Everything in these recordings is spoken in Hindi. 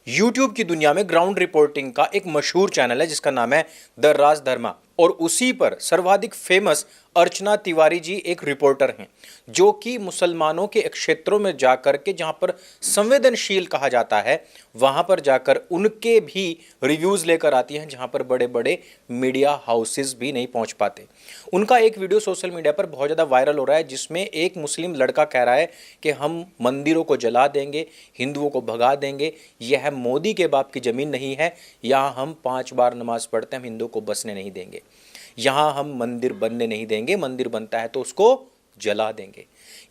यूट्यूब की दुनिया में ग्राउंड रिपोर्टिंग का एक मशहूर चैनल है जिसका नाम है द राज धर्मा, और उसी पर सर्वाधिक फेमस अर्चना तिवारी जी एक रिपोर्टर हैं जो कि मुसलमानों के क्षेत्रों में जाकर के जहां पर संवेदनशील कहा जाता है वहां पर जाकर उनके भी रिव्यूज लेकर आती हैं जहां पर बड़े बड़े मीडिया हाउसेस भी नहीं पहुंच पाते। उनका एक वीडियो सोशल मीडिया पर बहुत ज़्यादा वायरल हो रहा है जिसमें एक मुस्लिम लड़का कह रहा है कि हम मंदिरों को जला देंगे, हिंदुओं को भगा देंगे, यह मोदी के बाप की ज़मीन नहीं है, यहाँ हम 5 बार नमाज पढ़ते हैं, हम हिंदुओं को बसने नहीं देंगे, यहाँ हम मंदिर बनने नहीं देंगे, मंदिर बनता है तो उसको जला देंगे।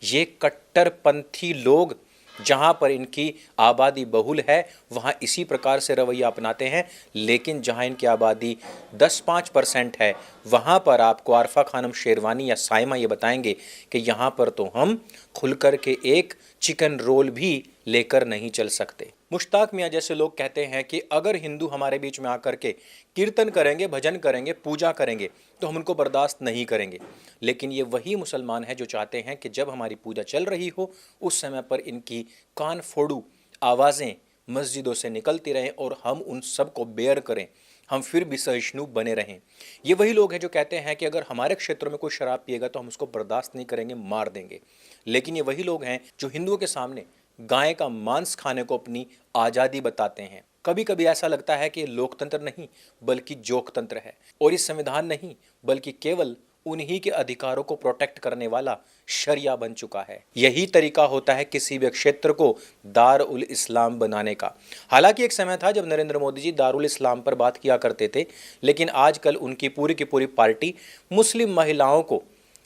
ये कट्टरपंथी लोग जहाँ पर इनकी आबादी बहुल है वहाँ इसी प्रकार से रवैया अपनाते हैं, लेकिन जहाँ इनकी आबादी 10-5% है वहाँ पर आपको आरफा खानम शेरवानी या साइमा ये बताएंगे कि यहाँ पर तो हम खुलकर के एक चिकन रोल भी लेकर नहीं चल सकते। मुश्ताक मियाँ जैसे लोग कहते हैं कि अगर हिंदू हमारे बीच में आकर के कीर्तन करेंगे, भजन करेंगे, पूजा करेंगे तो हम उनको बर्दाश्त नहीं करेंगे, लेकिन ये वही मुसलमान हैं जो चाहते हैं कि जब हमारी पूजा चल रही हो उस समय पर इनकी कान फोड़ू आवाज़ें मस्जिदों से निकलती रहें और हम उन सब को बेयर करें, हम फिर भी सहिष्णु बने रहें। ये वही लोग हैं जो कहते हैं कि अगर हमारे क्षेत्र में कोई शराब पिएगा तो हम उसको बर्दाश्त नहीं करेंगे, मार देंगे। लेकिन ये वही लोग हैं जो हिंदुओं के सामने गाय का मांस खाने को अपनी आज़ादी बताते हैं। कभी कभी ऐसा लगता है कि लोकतंत्र नहीं बल्कि जोकतंत्र है, और इस संविधान नहीं बल्कि केवल उन्हीं के अधिकारों को प्रोटेक्ट करने वाला शरिया बन चुका है। यही तरीका होता है किसी भी क्षेत्र को दार उल इस्लाम बनाने का। हालांकि एक समय था जब नरेंद्र मोदी जी दारुल इस्लाम पर बात किया करते थे, लेकिन आजकल उनकी पूरी की पूरी पार्टी मुस्लिम महिलाओं को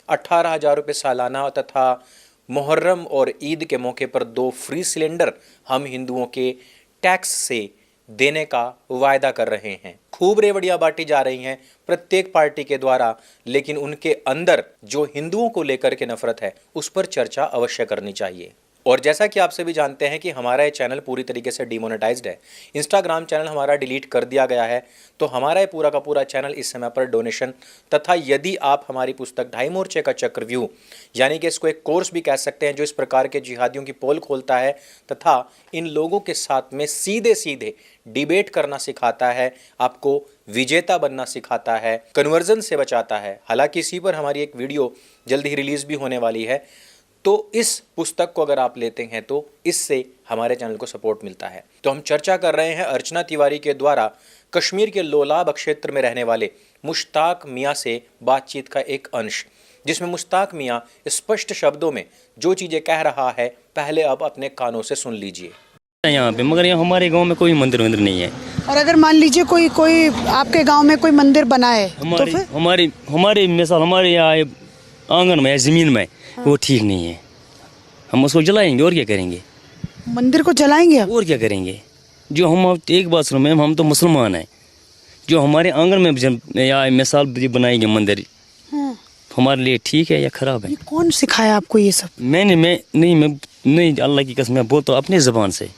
18,000 रुपये सालाना तथा मुहर्रम और ईद के मौके पर 2 फ्री सिलेंडर हम हिंदुओं के टैक्स से देने का वायदा कर रहे हैं। खूब रेवड़ियां बांटी जा रही हैं प्रत्येक पार्टी के द्वारा, लेकिन उनके अंदर जो हिंदुओं को लेकर के नफरत है उस पर चर्चा अवश्य करनी चाहिए। और जैसा कि आप सभी जानते हैं कि हमारा ये चैनल पूरी तरीके से डिमोनेटाइज्ड है, इंस्टाग्राम चैनल हमारा डिलीट कर दिया गया है, तो हमारा ये पूरा का पूरा चैनल इस समय पर डोनेशन तथा यदि आप हमारी पुस्तक ढाई मोर्चे का चक्रव्यूह यानी कि इसको एक कोर्स भी कह सकते हैं जो इस प्रकार के जिहादियों की पोल खोलता है तथा इन लोगों के साथ में सीधे सीधे डिबेट करना सिखाता है, आपको विजेता बनना सिखाता है, कन्वर्जन से बचाता है। हालांकि इसी पर हमारी एक वीडियो जल्द ही रिलीज़ भी होने वाली है, तो इस पुस्तक को अगर आप लेते हैं तो इससे हमारे चैनल को सपोर्ट मिलता है। तो हम चर्चा कर रहे हैं अर्चना तिवारी के द्वारा कश्मीर के लोलाब क्षेत्र में रहने वाले मुश्ताक मियाँ से बातचीत का एक अंश, जिसमें मुश्ताक मियाँ स्पष्ट शब्दों में जो चीज़ें कह रहा है पहले आप अपने कानों से सुन लीजिए। यहाँ पे मगर यहाँ हमारे गांव में कोई मंदिर नहीं है। और अगर मान लीजिए कोई आपके गांव में कोई मंदिर बना है तो फिर हमारी मिसाल हमारे यहाँ आंगन में जमीन में वो ठीक नहीं है, हम उसको जलाएंगे और क्या करेंगे? मंदिर को जलाएंगे आप? और क्या करेंगे? जो हम एक बात सुनो मैम, हम तो मुसलमान हैं, जो हमारे आंगन में या मिसाल बनाएंगे मंदिर हमारे लिए ठीक है या खराब है? ये कौन सिखाया आपको ये सब? मैं नहीं अल्लाह की कसम मैं बोलता हूँ अपनी ज़बान से,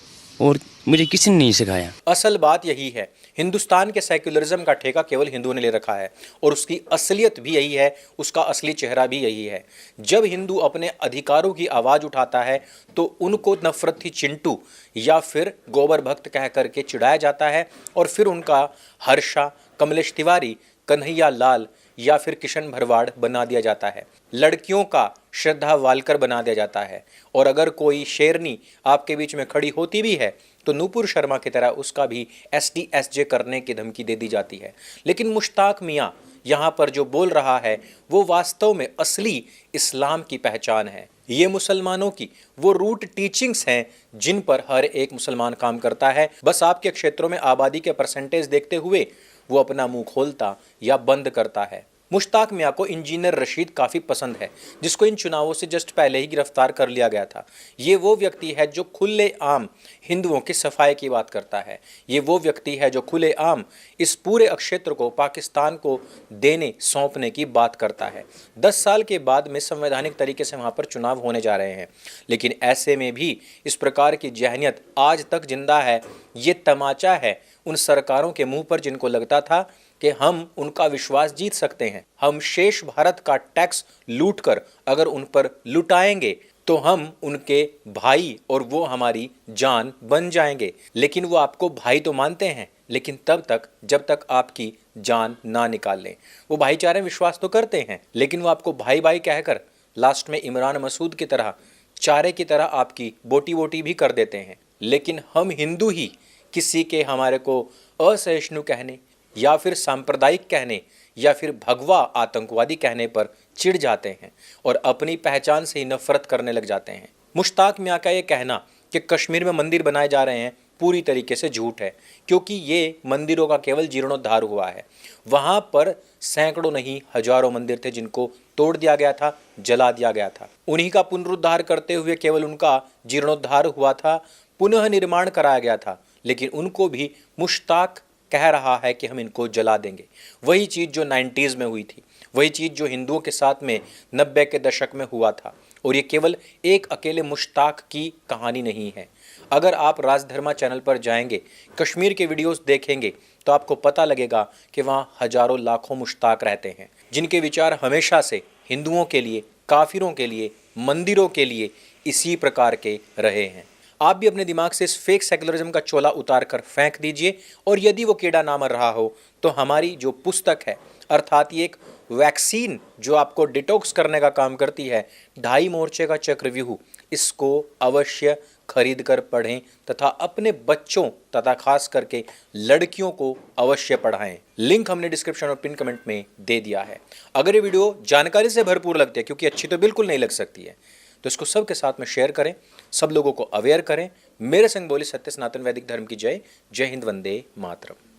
और मुझे किसी ने नहीं सिखाया। असल बात यही है, हिंदुस्तान के सेक्युलरिज्म का ठेका केवल हिंदुओं ने ले रखा है और उसकी असलियत भी यही है, उसका असली चेहरा भी यही है। जब हिंदू अपने अधिकारों की आवाज़ उठाता है तो उनको नफरती चिंटू या फिर गोबर भक्त कह करके चिढ़ाया जाता है और फिर उनका हर्षा, कमलेश तिवारी, कन्हैया लाल या फिर किशन भरवाड़ बना दिया जाता है, लड़कियों का श्रद्धा वालकर बना दिया जाता है, और अगर कोई शेरनी आपके बीच में खड़ी होती भी है तो नूपुर शर्मा की तरह उसका भी SDSJ करने की धमकी दे दी जाती है। लेकिन मुश्ताक मियाँ यहाँ पर जो बोल रहा है वो वास्तव में असली इस्लाम की पहचान है। ये मुसलमानों की वो रूट टीचिंग्स हैं जिन पर हर एक मुसलमान काम करता है। बस आपके क्षेत्रों में आबादी के परसेंटेज देखते हुए वो अपना मुंह खोलता या बंद करता है। मुश्ताक मियाँ को इंजीनियर रशीद काफ़ी पसंद है, जिसको इन चुनावों से जस्ट पहले ही गिरफ्तार कर लिया गया था। ये वो व्यक्ति है जो खुले आम हिंदुओं की सफाई की बात करता है। ये वो व्यक्ति है जो खुले आम इस पूरे क्षेत्र को पाकिस्तान को देने सौंपने की बात करता है। 10 साल के बाद में संवैधानिक तरीके से वहाँ पर चुनाव होने जा रहे हैं, लेकिन ऐसे में भी इस प्रकार की जहनियत आज तक जिंदा है। ये तमाचा है उन सरकारों के मुंह पर जिनको लगता था कि हम उनका विश्वास जीत सकते हैं, हम शेष भारत का टैक्स लूटकर अगर उन पर लुटाएंगे तो हम उनके भाई और वो हमारी जान बन जाएंगे। लेकिन वो आपको भाई तो मानते हैं, लेकिन तब तक जब तक आपकी जान ना निकाल लें। वो भाईचारे में विश्वास तो करते हैं, लेकिन वो आपको भाई भाई कहकर लास्ट में इमरान मसूद की तरह चारे की तरह आपकी बोटी बोटी भी कर देते हैं। लेकिन हम हिंदू ही किसी के हमारे को असहिष्णु कहने या फिर सांप्रदायिक कहने या फिर भगवा आतंकवादी कहने पर चिढ़ जाते हैं और अपनी पहचान से ही नफरत करने लग जाते हैं। मुश्ताक मियां का ये कहना कि कश्मीर में मंदिर बनाए जा रहे हैं पूरी तरीके से झूठ है, क्योंकि ये मंदिरों का केवल जीर्णोद्धार हुआ है। वहाँ पर सैकड़ों नहीं हजारों मंदिर थे जिनको तोड़ दिया गया था, जला दिया गया था। उन्हीं का पुनरुद्धार करते हुए केवल उनका जीर्णोद्धार हुआ था, पुनः निर्माण कराया गया था। लेकिन उनको भी मुश्ताक कह रहा है कि हम इनको जला देंगे। वही चीज़ जो 90s में हुई थी, वही चीज़ जो हिंदुओं के साथ में 90 के दशक में हुआ था। और ये केवल एक अकेले मुश्ताक की कहानी नहीं है। अगर आप राजधर्मा चैनल पर जाएंगे, कश्मीर के वीडियोस देखेंगे, तो आपको पता लगेगा कि वहाँ हजारों लाखों मुश्ताक रहते हैं, जिनके विचार हमेशा से हिंदुओं के लिए, काफिरों के लिए, मंदिरों के लिए इसी प्रकार के रहे हैं। आप भी अपने दिमाग से इस फेक सेकुलरिज्म का चोला उतार कर फेंक दीजिए, और यदि वो कीड़ा ना मर रहा हो तो हमारी जो पुस्तक है, अर्थात ये एक वैक्सीन जो आपको डिटॉक्स करने का काम करती है, 2.5 मोर्चे का चक्रव्यूह, इसको अवश्य खरीद कर पढ़ें तथा अपने बच्चों तथा खास करके लड़कियों को अवश्य पढ़ाएं। लिंक हमने डिस्क्रिप्शन और पिन कमेंट में दे दिया है। अगर ये वीडियो जानकारी से भरपूर लगती है, क्योंकि अच्छी तो बिल्कुल नहीं लग सकती है, तो इसको सबके साथ में शेयर करें, सब लोगों को अवेयर करें। मेरे संग बोली सत्य सनातन वैदिक धर्म की जय। जय हिंद, वंदे मातरम।